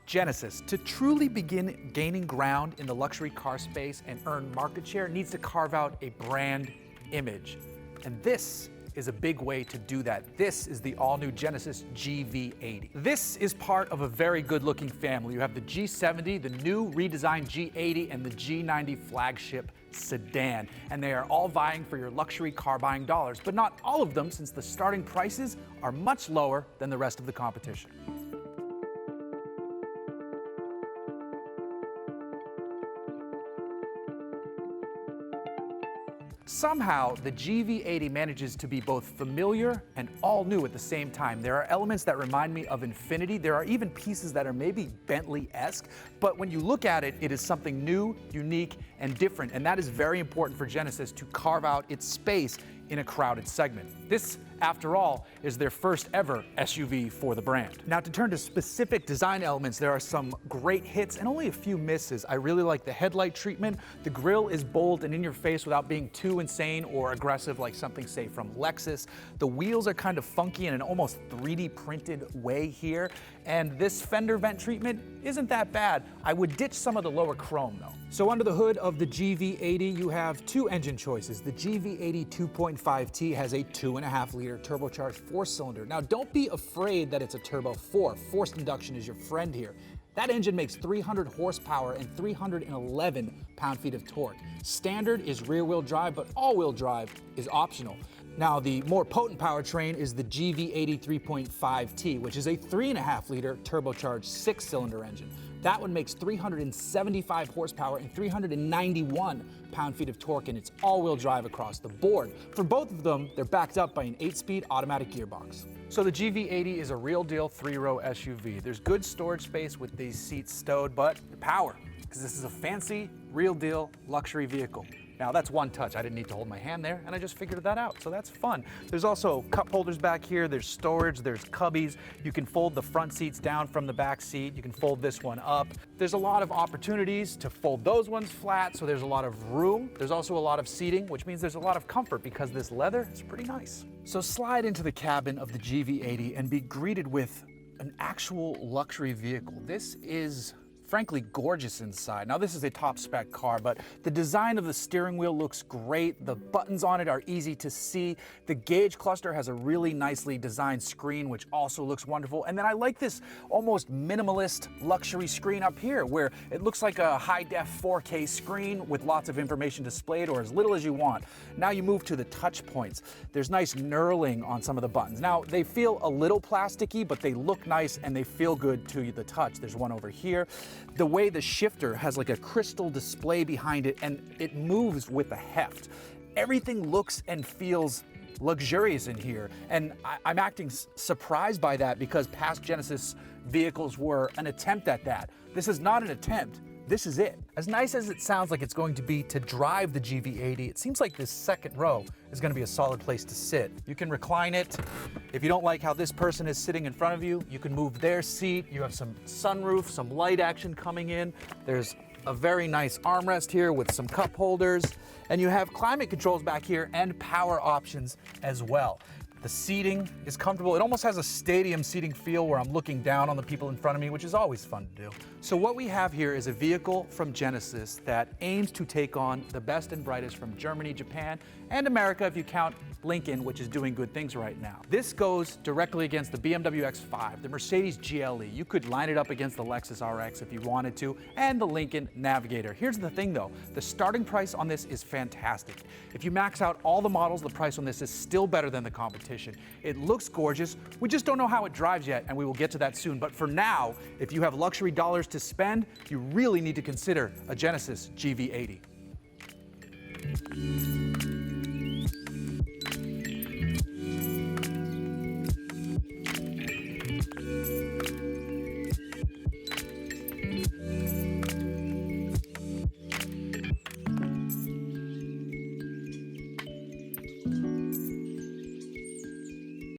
Genesis, to truly begin gaining ground in the luxury car space and earn market share, needs to carve out a brand image. And this is a big way to do that. This is the all-new Genesis GV80. This is part of a very good-looking family. You have the G70, the new redesigned G80, and the G90 flagship sedan. And they are all vying for your luxury car buying dollars, but not all of them, since the starting prices are much lower than the rest of the competition. Somehow, the GV80 manages to be both familiar and all new at the same time. There are elements that remind me of Infiniti. There are even pieces that are maybe Bentley-esque, but when you look at it, it is something new, unique, and different, and that is very important for Genesis to carve out its space in a crowded segment. This, after all, is their first ever SUV for the brand. Now, to turn to specific design elements, there are some great hits and only a few misses. I really like the headlight treatment. The grille is bold and in your face without being too insane or aggressive like something, say, from Lexus. The wheels are kind of funky in an almost 3D printed way here. And this fender vent treatment isn't that bad. I would ditch some of the lower chrome though. So under the hood of the GV80, you have two engine choices. The GV80 2.5T has a 2.5-liter turbocharged 4-cylinder. Now, don't be afraid that it's a Turbo 4. Forced induction is your friend here. That engine makes 300 horsepower and 311 pound-feet of torque. Standard is rear-wheel drive, but all-wheel drive is optional. Now, the more potent powertrain is the GV80 3.5T, which is a 3.5-liter turbocharged 6-cylinder engine. That one makes 375 horsepower and 391 pound-feet of torque, and it's all-wheel drive across the board. For both of them, they're backed up by an 8-speed automatic gearbox. So the GV80 is a real-deal 3-row SUV. There's good storage space with these seats stowed, but power, because this is a fancy, real-deal luxury vehicle. Now, that's one touch. I didn't need to hold my hand there, and I just figured that out, so that's fun. There's also cup holders back here, there's storage, there's cubbies. You can fold the front seats down from the back seat. You can fold this one up. There's a lot of opportunities to fold those ones flat, so there's a lot of room. There's also a lot of seating, which means there's a lot of comfort because this leather is pretty nice. So slide into the cabin of the GV80 and be greeted with an actual luxury vehicle. This is frankly gorgeous inside. Now, this is a top spec car, but the design of the steering wheel looks great. The buttons on it are easy to see. The gauge cluster has a really nicely designed screen, which also looks wonderful. And then I like this almost minimalist luxury screen up here, where it looks like a high-def 4K screen with lots of information displayed, or as little as you want. Now you move to the touch points. There's nice knurling on some of the buttons. Now, they feel a little plasticky, but they look nice and they feel good to the touch. There's one over here. The way the shifter has like a crystal display behind it, and it moves with the heft. Everything looks and feels luxurious in here, and I'm acting surprised by that because past Genesis vehicles were an attempt at that. This is not an attempt. This is it. As nice as it sounds like it's going to be to drive the GV80, it seems like this second row is going to be a solid place to sit. You can recline it. If you don't like how this person is sitting in front of you, you can move their seat. You have some sunroof, some light action coming in. There's a very nice armrest here with some cup holders, and you have climate controls back here and power options as well. The seating is comfortable. It almost has a stadium seating feel where I'm looking down on the people in front of me, which is always fun to do. So what we have here is a vehicle from Genesis that aims to take on the best and brightest from Germany, Japan, and America if you count Lincoln, which is doing good things right now. This goes directly against the BMW X5, the Mercedes GLE. You could line it up against the Lexus RX if you wanted to, and the Lincoln Navigator. Here's the thing though, the starting price on this is fantastic. If you max out all the models, the price on this is still better than the competition. It looks gorgeous. We just don't know how it drives yet, and we will get to that soon. But for now, if you have luxury dollars to spend, you really need to consider a Genesis GV80.